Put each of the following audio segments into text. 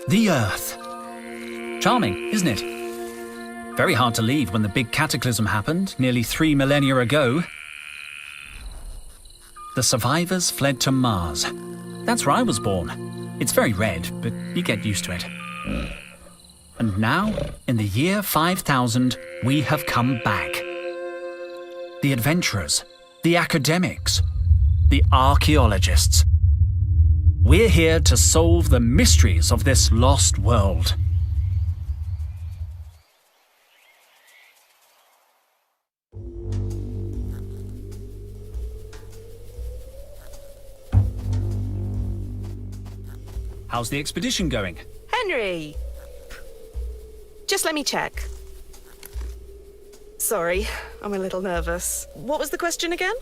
The Earth. Charming, isn't it? Very hard to leave when the big cataclysm happened nearly 3 millennia ago. The survivors fled to Mars. That's where I was born. It's very red, but you get used to it. And now, in the year 5000, we have come back. The adventurers, the academics, the archaeologists. We're here to solve the mysteries of this lost world. How's the expedition going? Henry! Just let me check. Sorry, I'm a little nervous. What was the question again?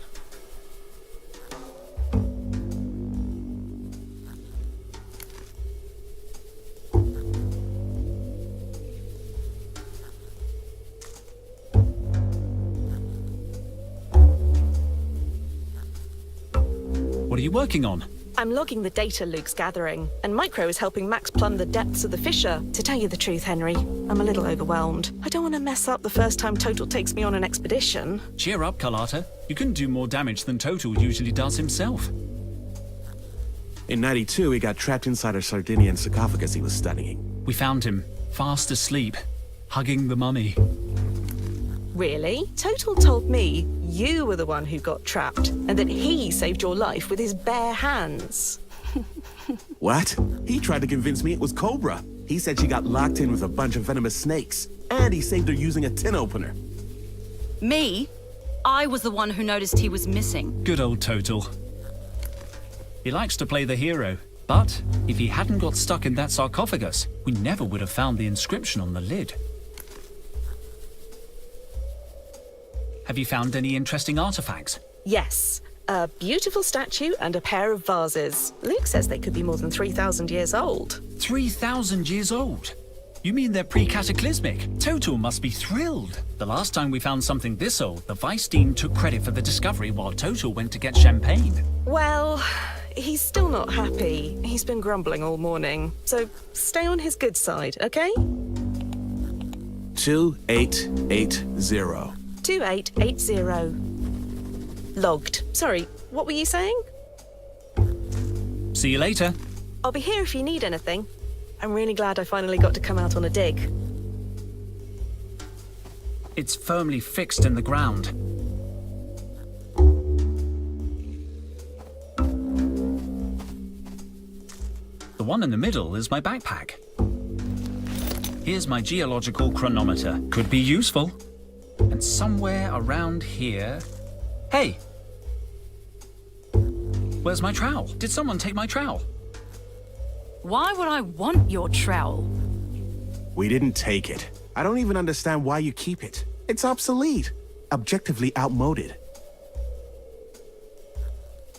What are you working on? I'm logging the data Luke's gathering, and Micro is helping Max plumb the depths of the fissure. To tell you the truth, Henry, I'm a little overwhelmed. I don't want to mess up the first time Total takes me on an expedition. Cheer up, Carlotta. You can do more damage than Total usually does himself. In '92, he got trapped inside a Sardinian sarcophagus he was studying. We found him, fast asleep, hugging the mummy. Really? Total told me you were the one who got trapped, and that he saved your life with his bare hands. What? He tried to convince me it was Cobra. He said she got locked in with a bunch of venomous snakes, and he saved her using a tin opener. Me? I was the one who noticed he was missing. Good old Total. He likes to play the hero, but if he hadn't got stuck in that sarcophagus, we never would have found the inscription on the lid. Have you found any interesting artifacts? Yes, a beautiful statue and a pair of vases. Luke says they could be more than 3,000 years old. 3,000 years old? You mean they're pre-cataclysmic? Total must be thrilled. The last time we found something this old, the Vice Dean took credit for the discovery while Total went to get champagne. Well, he's still not happy. He's been grumbling all morning. So stay on his good side, okay? 2880. 2880. Logged. Sorry, what were you saying? See you later. I'll be here if you need anything. I'm really glad I finally got to come out on a dig. It's firmly fixed in the ground. The one in the middle is my backpack. Here's my geological chronometer. Could be useful. And somewhere around here... Hey! Where's my trowel? Did someone take my trowel? Why would I want your trowel? We didn't take it. I don't even understand why you keep it. It's obsolete. Objectively outmoded.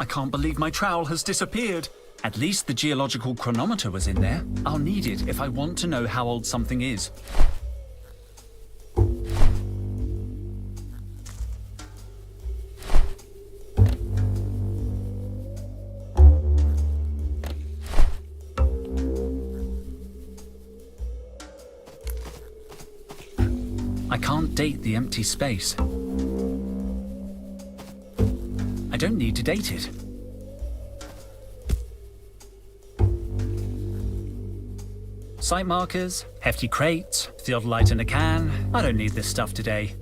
I can't believe my trowel has disappeared. At least the geological chronometer was in there. I'll need it if I want to know how old something is. I can't date the empty space. I don't need to date it. Site markers, hefty crates, theodolite in a can. I don't need this stuff today.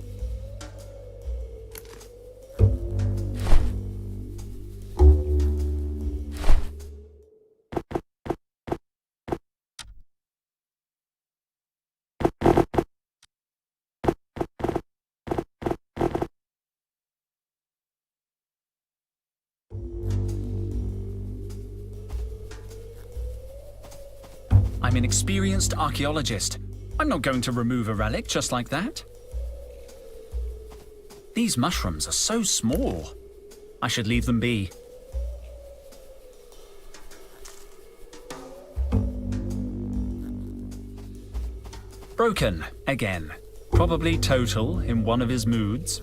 I'm an experienced archaeologist. I'm not going to remove a relic just like that. These mushrooms are so small. I should leave them be. Broken again. Probably Total in one of his moods.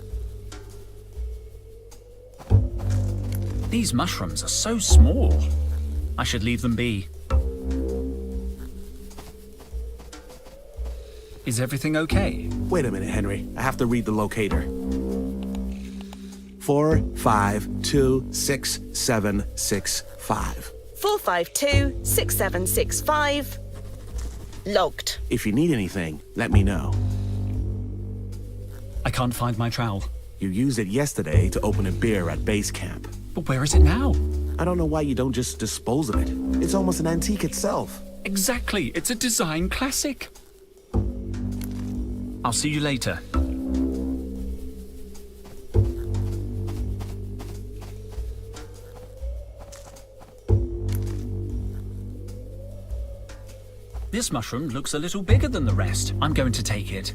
These mushrooms are so small. I should leave them be. Is everything okay? Wait a minute, Henry. I have to read the locator. 4526765. 4526765. Logged. If you need anything, let me know. I can't find my trowel. You used it yesterday to open a beer at base camp. But where is it now? I don't know why you don't just dispose of it. It's almost an antique itself. Exactly. It's a design classic. I'll see you later. This mushroom looks a little bigger than the rest. I'm going to take it.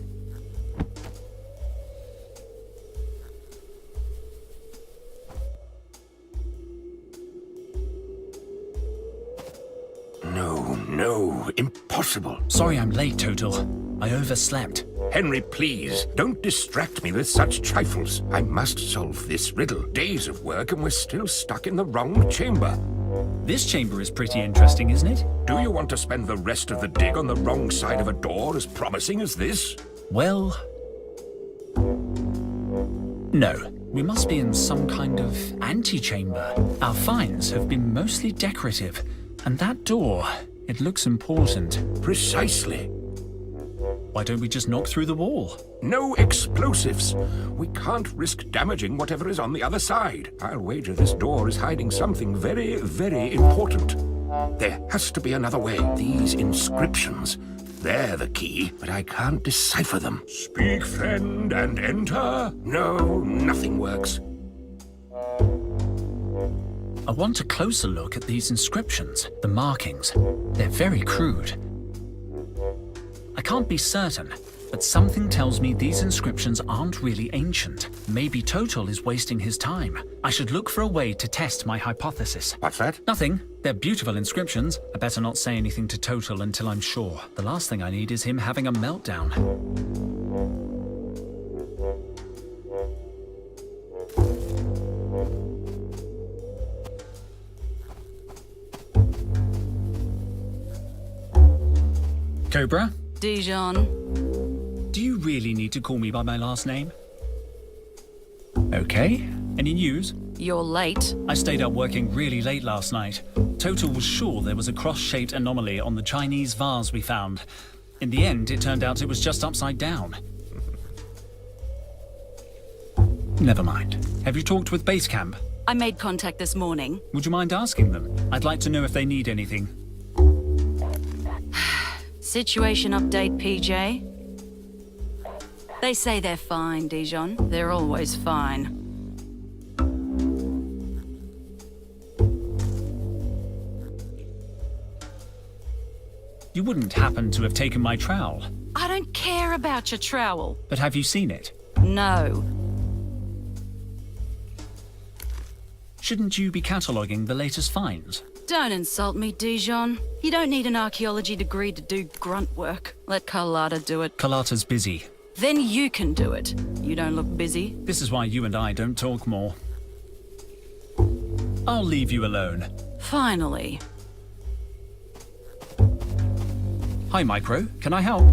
No, impossible. Sorry I'm late, Total. I overslept. Henry, please, don't distract me with such trifles. I must solve this riddle. Days of work and we're still stuck in the wrong chamber. This chamber is pretty interesting, isn't it? Do you want to spend the rest of the dig on the wrong side of a door as promising as this? Well... no. We must be in some kind of antechamber. Our finds have been mostly decorative. And that door, it looks important. Precisely. Why don't we just knock through the wall? No explosives. We can't risk damaging whatever is on the other side. I'll wager this door is hiding something very, very important. There has to be another way. These inscriptions, they're the key, but I can't decipher them. Speak, friend, and enter. No, nothing works. I want a closer look at these inscriptions, the markings. They're very crude. I can't be certain, but something tells me these inscriptions aren't really ancient. Maybe Total is wasting his time. I should look for a way to test my hypothesis. What's that? Nothing. They're beautiful inscriptions. I better not say anything to Total until I'm sure. The last thing I need is him having a meltdown. Cobra? Dijon. Do you really need to call me by my last name? Okay. Any news? You're late. I stayed up working really late last night. Total was sure there was a cross-shaped anomaly on the Chinese vase we found. In the end, it turned out it was just upside down. Never mind. Have you talked with base camp? I made contact this morning. Would you mind asking them? I'd like to know if they need anything. Situation update, PJ. They say they're fine, Dijon. They're always fine. You wouldn't happen to have taken my trowel. I don't care about your trowel. But have you seen it? No. Shouldn't you be cataloguing the latest finds? Don't insult me, Dijon. You don't need an archaeology degree to do grunt work. Let Carlotta do it. Carlotta's busy. Then you can do it. You don't look busy. This is why you and I don't talk more. I'll leave you alone. Finally. Hi, Micro. Can I help?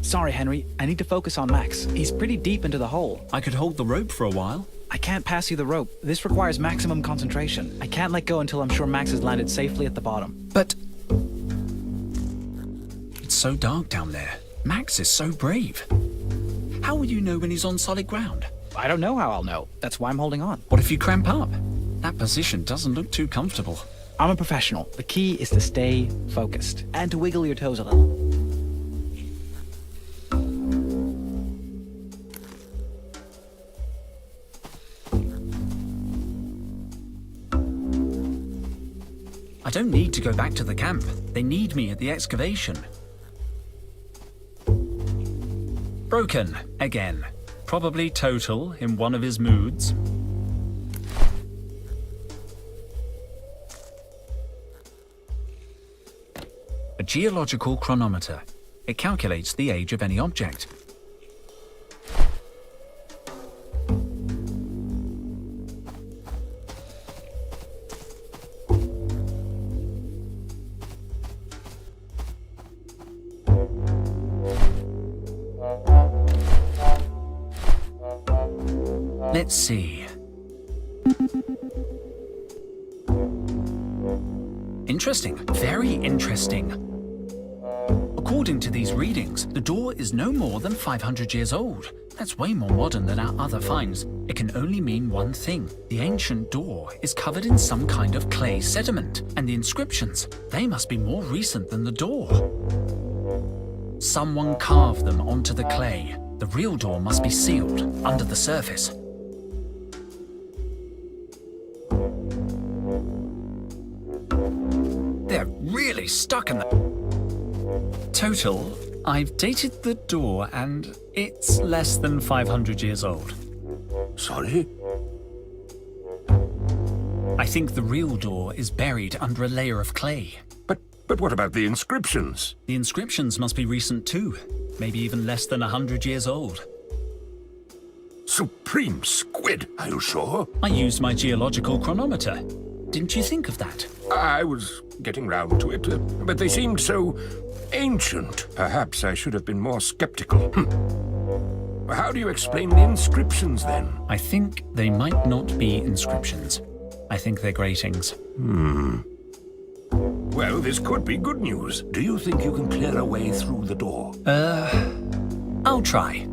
Sorry, Henry. I need to focus on Max. He's pretty deep into the hole. I could hold the rope for a while. I can't pass you the rope. This requires maximum concentration. I can't let go until I'm sure Max has landed safely at the bottom. But... it's so dark down there. Max is so brave. How will you know when he's on solid ground? I don't know how I'll know. That's why I'm holding on. What if you cramp up? That position doesn't look too comfortable. I'm a professional. The key is to stay focused and to wiggle your toes a little. I don't need to go back to the camp. They need me at the excavation. Broken again. Probably Total in one of his moods. A geological chronometer. It calculates the age of any object. Let's see. Interesting. Very interesting. According to these readings, the door is no more than 500 years old. That's way more modern than our other finds. It can only mean one thing. The ancient door is covered in some kind of clay sediment, and the inscriptions, they must be more recent than the door. Someone carved them onto the clay. The real door must be sealed under the surface. They're really stuck in the... Total, I've dated the door and it's less than 500 years old. Sorry? I think the real door is buried under a layer of clay. But what about the inscriptions? The inscriptions must be recent too. Maybe even less than 100 years old. Supreme squid, are you sure? I used my geological chronometer. Didn't you think of that? I was getting round to it, but they seemed so ancient. Perhaps I should have been more skeptical. How do you explain the inscriptions, then? I think they might not be inscriptions. I think they're gratings. Well, this could be good news. Do you think you can clear a way through the door? I'll try.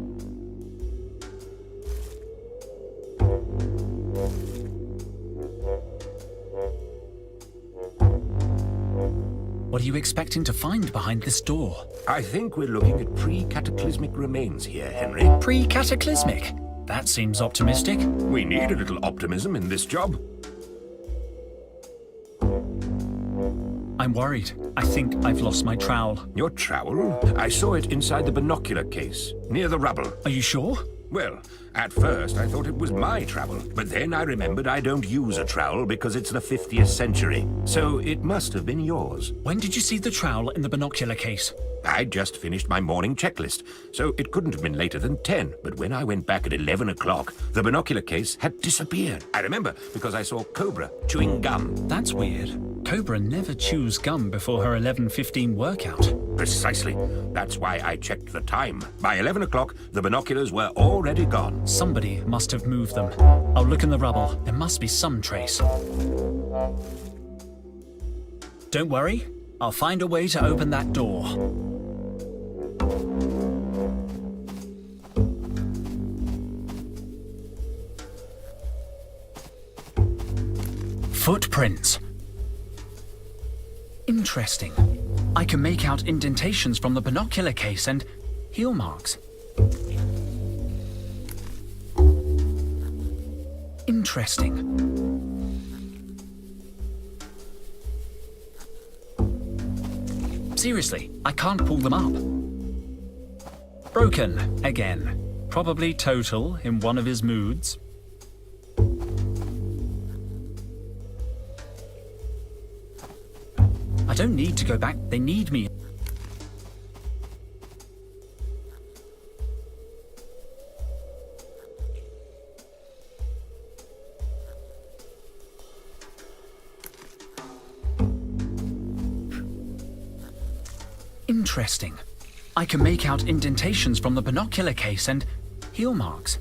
What are you expecting to find behind this door? I think we're looking at pre-cataclysmic remains here, Henry. Pre-cataclysmic? That seems optimistic. We need a little optimism in this job. I'm worried. I think I've lost my trowel. Your trowel? I saw it inside the binocular case, near the rubble. Are you sure? Well, at first I thought it was my trowel, but then I remembered I don't use a trowel because it's the 50th century. So it must have been yours. When did you see the trowel in the binocular case? I'd just finished my morning checklist, so it couldn't have been later than 10. But when I went back at 11 o'clock, the binocular case had disappeared. I remember because I saw Cobra chewing gum. That's weird. Cobra never chews gum before her 11:15 workout. Precisely. That's why I checked the time. By 11 o'clock, the binoculars were already gone. Somebody must have moved them. I'll look in the rubble. There must be some trace. Don't worry. I'll find a way to open that door. Footprints. Interesting. I can make out indentations from the binocular case and heel marks. Interesting. Seriously, I can't pull them up. Broken again. Probably Total in one of his moods. I don't need to go back. They need me. Interesting. I can make out indentations from the binocular case and heel marks.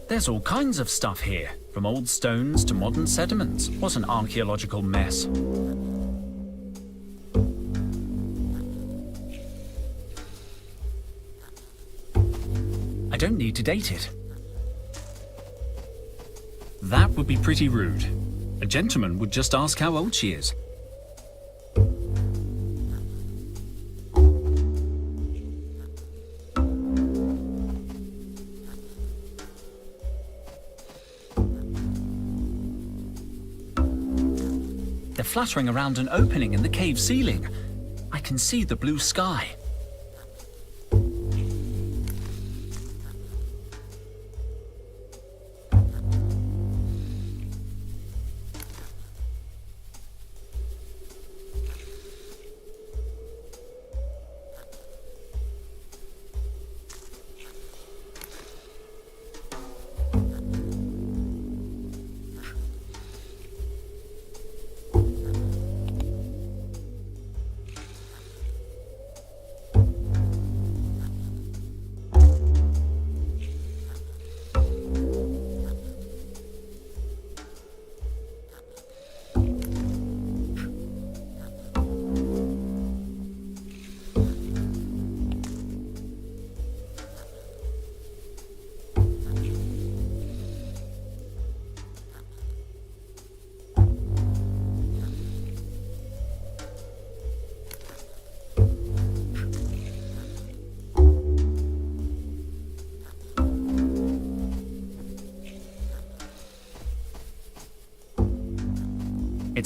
There's all kinds of stuff here, from old stones to modern sediments. What an archaeological mess. I don't need to date it. That would be pretty rude. A gentleman would just ask how old she is. They're fluttering around an opening in the cave ceiling. I can see the blue sky.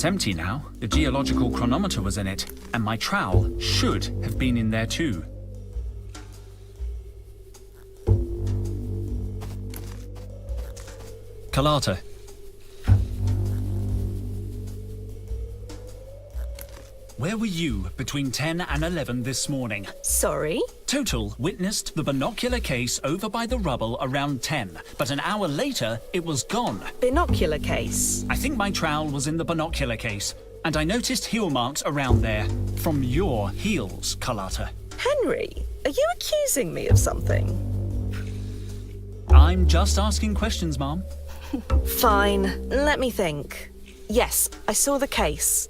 It's empty now. The geological chronometer was in it, and my trowel should have been in there too. Carlotta. Where were you between 10 and 11 this morning? Sorry? Total witnessed the binocular case over by the rubble around 10, but an hour later, it was gone. Binocular case. I think my trowel was in the binocular case, and I noticed heel marks around there. From your heels, Carlotta. Henry, are you accusing me of something? I'm just asking questions, Mom. Fine, let me think. Yes, I saw the case.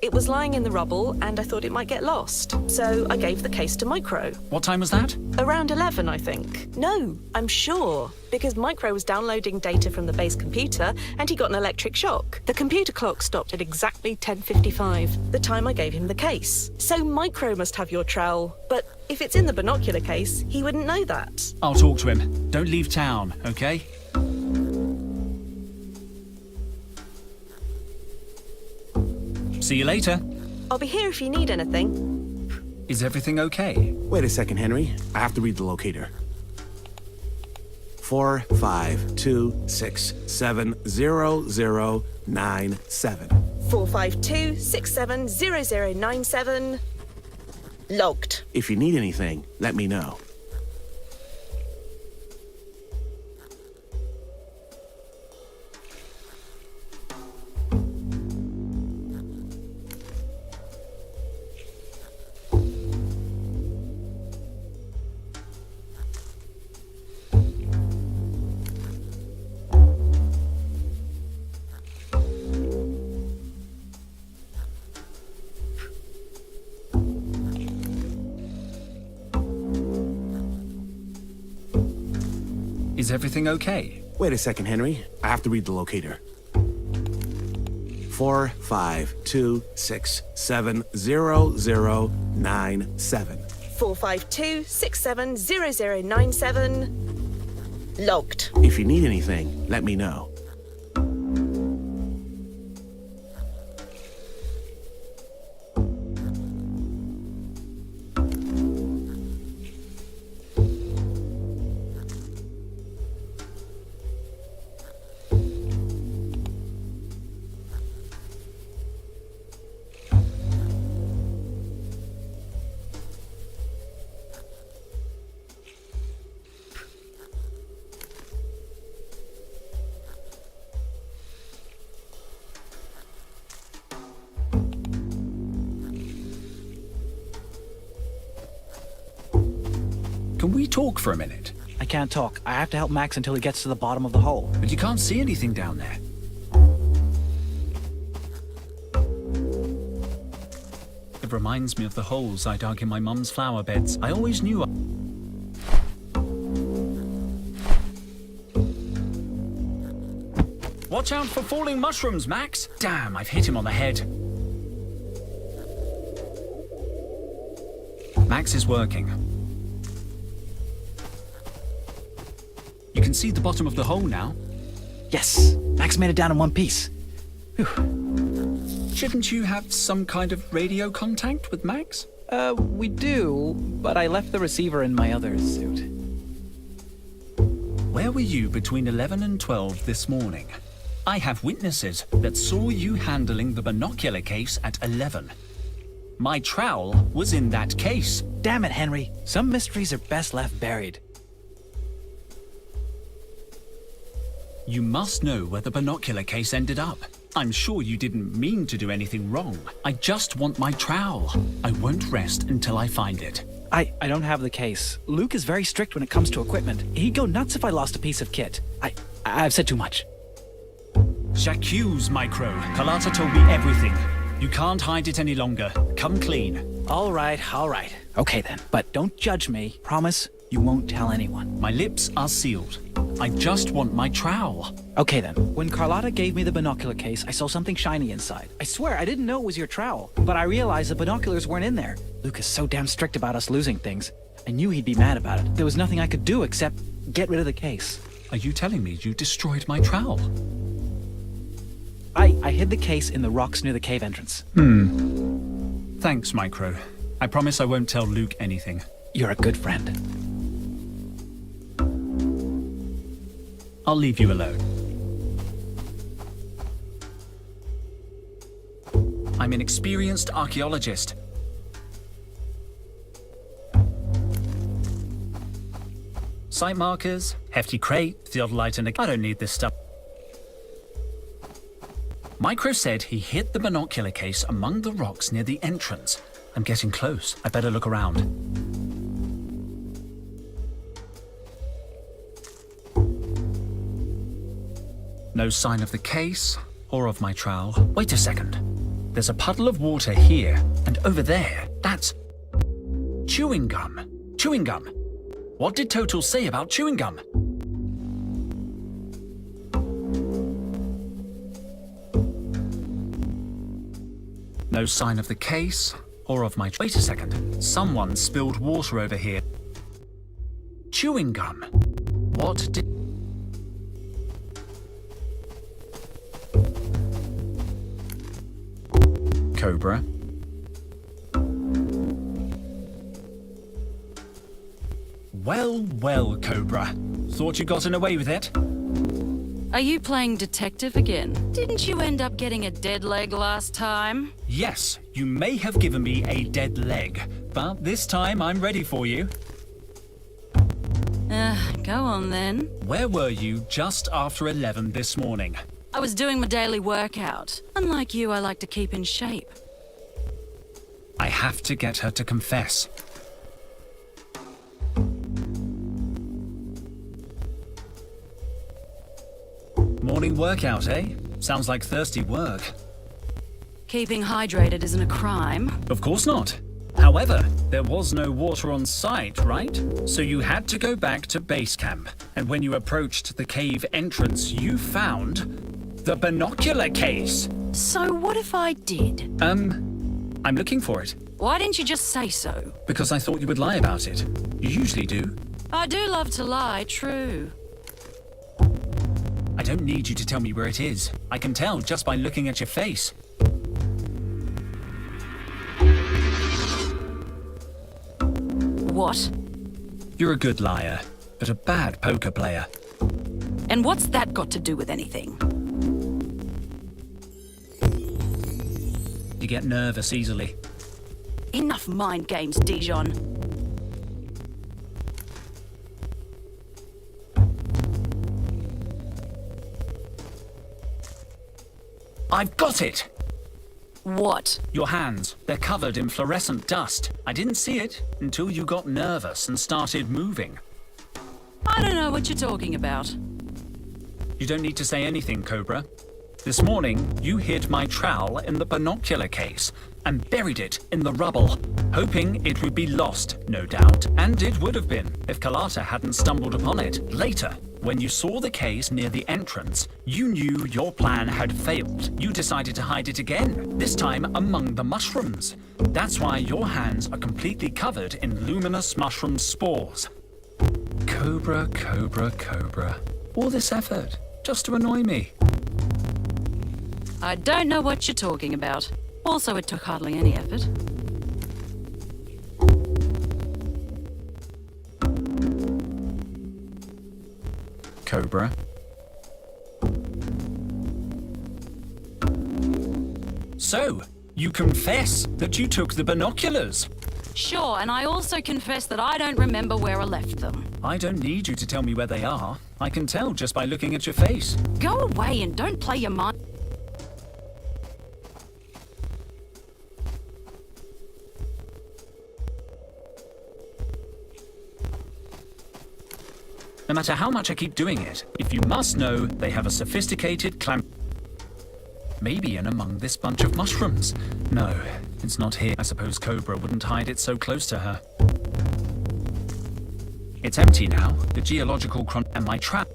It was lying in the rubble, and I thought it might get lost. So I gave the case to Micro. What time was that? Around 11, I think. No, I'm sure. Because Micro was downloading data from the base computer, and he got an electric shock. The computer clock stopped at exactly 10:55, the time I gave him the case. So Micro must have your trowel. But if it's in the binocular case, he wouldn't know that. I'll talk to him. Don't leave town, okay? See you later. I'll be here if you need anything. Is everything okay? Wait a second, Henry. I have to read the locator. 452670097. 452670097. Logged. If you need anything, let me know. Is everything okay? Wait a second, Henry. I have to read the locator. 452670097. 452670097. Logged. If you need anything, let me know. Can we talk for a minute? I can't talk. I have to help Max until he gets to the bottom of the hole. But you can't see anything down there. It reminds me of the holes I dug in my mum's flower beds. I always knew. Watch out for falling mushrooms, Max! Damn, I've hit him on the head. Max is working. You can see the bottom of the hole now. Yes, Max made it down in one piece. Whew. Shouldn't you have some kind of radio contact with Max? We do, but I left the receiver in my other suit. Where were you between 11 and 12 this morning? I have witnesses that saw you handling the binocular case at 11. My trowel was in that case. Damn it, Henry. Some mysteries are best left buried. You must know where the binocular case ended up. I'm sure you didn't mean to do anything wrong. I just want my trowel. I won't rest until I find it. I don't have the case. Luke is very strict when it comes to equipment. He'd go nuts if I lost a piece of kit. I've said too much. J'accuse, Micro. Carlotta told me everything. You can't hide it any longer. Come clean. All right. Okay then, but don't judge me. Promise you won't tell anyone. My lips are sealed. I just want my trowel. Okay then. When Carlotta gave me the binocular case, I saw something shiny inside. I swear I didn't know it was your trowel, but I realized the binoculars weren't in there. Luke is so damn strict about us losing things. I knew he'd be mad about it. There was nothing I could do except get rid of the case. Are you telling me you destroyed my trowel? I hid the case in the rocks near the cave entrance. Thanks, Micro. I promise I won't tell Luke anything. You're a good friend. I'll leave you alone. I'm an experienced archaeologist. Site markers, hefty crate, theodolite and I don't need this stuff. Micro said he hid the binocular case among the rocks near the entrance. I'm getting close. I better look around. No sign of the case or of my trowel. Wait a second. There's a puddle of water here and over there. That's chewing gum. Chewing gum. What did Total say about chewing gum? No sign of the case or of my... Wait a second. Someone spilled water over here. Chewing gum. What did... Cobra. Well, Cobra. Thought you gotten away with it? Are you playing detective again? Didn't you end up getting a dead leg last time? Yes, you may have given me a dead leg, but this time I'm ready for you. Go on then. Where were you just after 11 this morning? I was doing my daily workout. Unlike you, I like to keep in shape. I have to get her to confess. Morning workout, eh? Sounds like thirsty work. Keeping hydrated isn't a crime. Of course not. However, there was no water on site, right? So you had to go back to base camp. And when you approached the cave entrance, you found the binocular case. So what if I did? I'm looking for it. Why didn't you just say so? Because I thought you would lie about it. You usually do. I do love to lie, true. I don't need you to tell me where it is. I can tell just by looking at your face. What? You're a good liar, but a bad poker player. And what's that got to do with anything? You get nervous easily. Enough mind games, Dijon. I've got it! What? Your hands. They're covered in fluorescent dust. I didn't see it until you got nervous and started moving. I don't know what you're talking about. You don't need to say anything, Cobra. This morning, you hid my trowel in the binocular case and buried it in the rubble, hoping it would be lost, no doubt. And it would have been if Carlotta hadn't stumbled upon it. Later, when you saw the case near the entrance, you knew your plan had failed. You decided to hide it again, this time among the mushrooms. That's why your hands are completely covered in luminous mushroom spores. Cobra, Cobra, Cobra. All this effort, just to annoy me. I don't know what you're talking about. Also, it took hardly any effort. Cobra. So, you confess that you took the binoculars? Sure, and I also confess that I don't remember where I left them. I don't need you to tell me where they are. I can tell just by looking at your face. Go away and don't play your mind. No matter how much I keep doing it, if you must know, they have a sophisticated clamp. Maybe in among this bunch of mushrooms. No, it's not here. I suppose Cobra wouldn't hide it so close to her. It's empty now. The geological and my trap.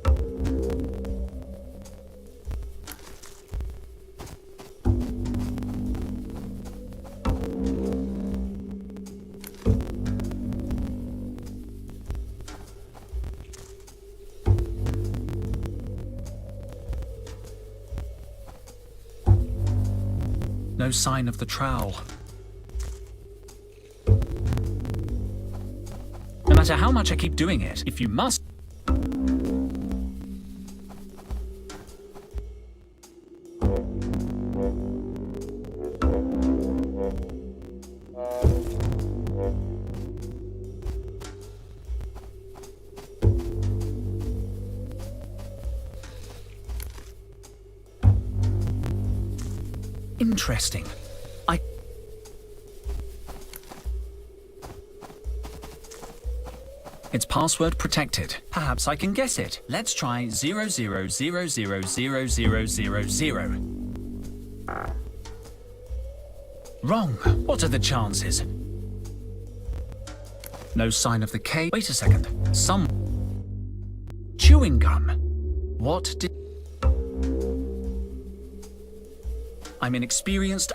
no sign of the trowel. No matter how much I keep doing it, if you must... Interesting. It's password protected. Perhaps I can guess it. Let's try 00000000. Wrong. What are the chances? No sign of the K. Wait a second. Some chewing gum. What did... I'm inexperienced.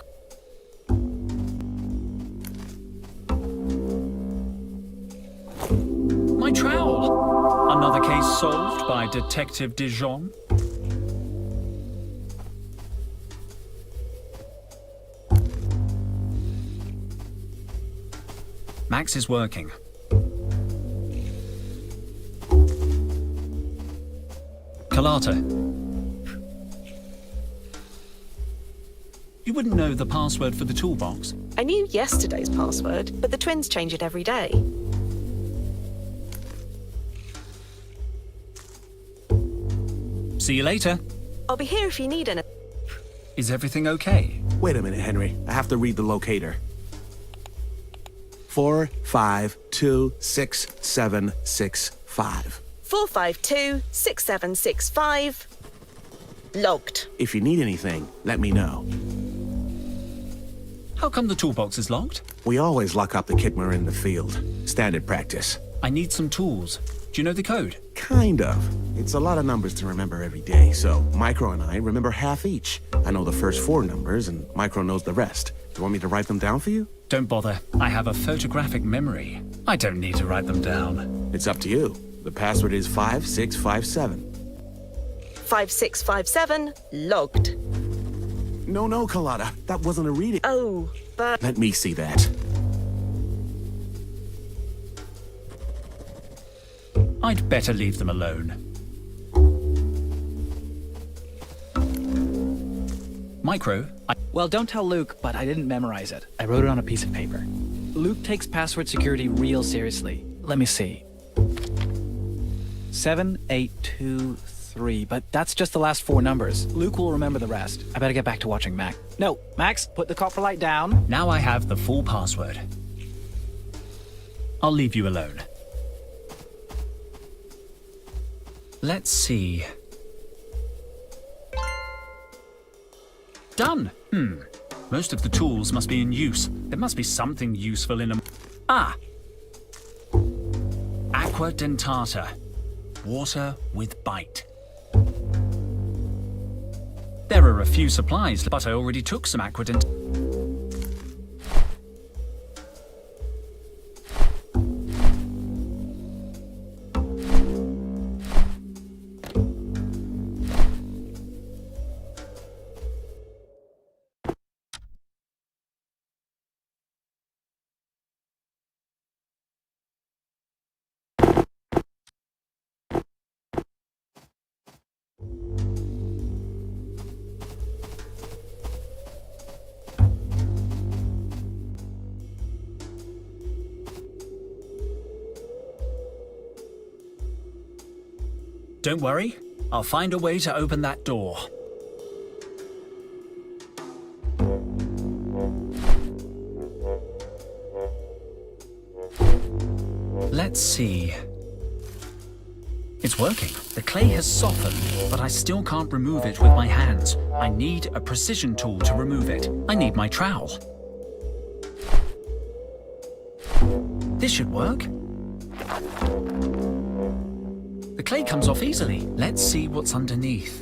My trowel. Another case solved by Detective Dijon. Max is working. Carlotta. You wouldn't know the password for the toolbox? I knew yesterday's password, but the twins change it every day. See you later. I'll be here if you need any. Is everything okay? Wait a minute, Henry. I have to read the locator. 4526765. 4526765. Logged. If you need anything, let me know. How come the toolbox is locked? We always lock up the kit when we're in the field. Standard practice. I need some tools. Do you know the code? Kind of. It's a lot of numbers to remember every day, so Micro and I remember half each. I know the first 4 numbers, and Micro knows the rest. Do you want me to write them down for you? Don't bother. I have a photographic memory. I don't need to write them down. It's up to you. The password is 5657. 5657. Logged. No, Carlotta. That wasn't a reading. Oh, but... Let me see that. I'd better leave them alone. Micro, Well, don't tell Luke, but I didn't memorize it. I wrote it on a piece of paper. Luke takes password security real seriously. Let me see. 7823, but that's just the last 4 numbers. Luke will remember the rest. I better get back to watching Mac. No, Max, put the copper light down. Now I have the full password. I'll leave you alone. Let's see. Done! Most of the tools must be in use. There must be something useful in them. Ah! Aqua dentata. Water with bite. There are a few supplies, but I already took some aqua dent. Don't worry, I'll find a way to open that door. Let's see. It's working. The clay has softened, but I still can't remove it with my hands. I need a precision tool to remove it. I need my trowel. This should work. The clay comes off easily. Let's see what's underneath.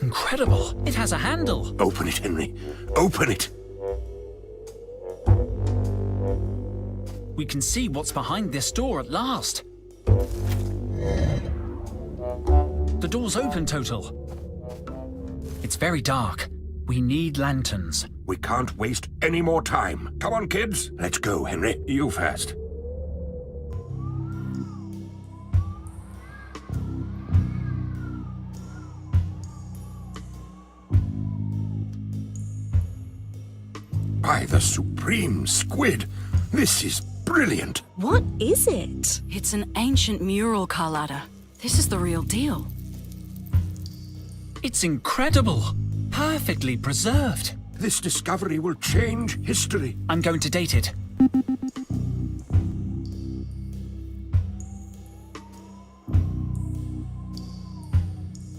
Incredible! It has a handle. Open it, Henry. Open it! We can see what's behind this door at last. The door's open, Total. It's very dark. We need lanterns. We can't waste any more time. Come on, kids. Let's go, Henry. You first. By the supreme squid, this is brilliant. What is it? It's an ancient mural, Carlotta. This is the real deal. It's incredible. Perfectly preserved. This discovery will change history. I'm going to date it.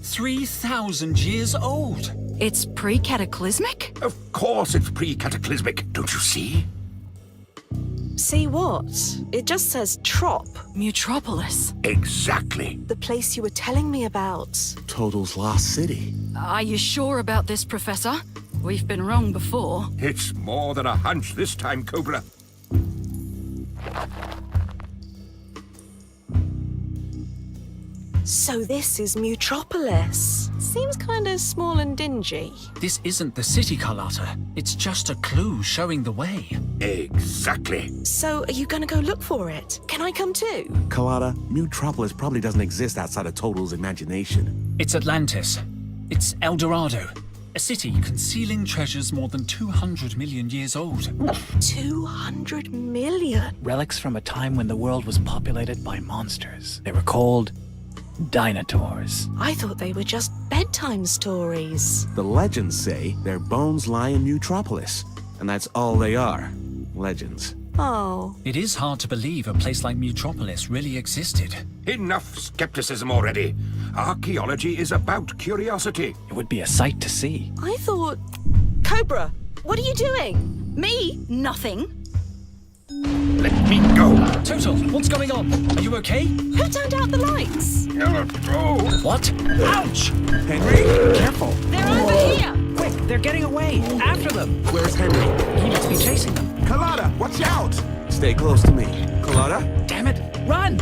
"3,000 years old. It's pre-cataclysmic? Of course it's pre-cataclysmic, don't you see? See what? It just says Trop, Mutropolis. Exactly. the place you were telling me about. Total's lost city. Are you sure about this, Professor? We've been wrong before. It's more than a hunch this time, Cobra. So this is Mutropolis. Seems kind of small and dingy. This isn't the city, Carlotta. It's just a clue showing the way. Exactly. So are you gonna go look for it? Can I come too? Carlotta, Mutropolis probably doesn't exist outside of Total's imagination. It's Atlantis. It's El Dorado. A city concealing treasures more than 200 million years old. 200 million. Relics from a time when the world was populated by monsters. They were called Dinotaurs. I thought they were just bedtime stories. The legends say their bones lie in Mutropolis, and that's all they are. Legends. Oh. It is hard to believe a place like Mutropolis really existed. Enough skepticism already. Archaeology is about curiosity. It would be a sight to see. I thought... Cobra, what are you doing? Me? Nothing. Let me go. Total, what's going on? Are you okay? Who turned out the lights? What? Ouch! Henry? Careful! They're over here! Quick, they're getting away! After them! Where's Henry? He must be chasing them. Carlotta, watch out! Stay close to me. Carlotta? Damn it! Run!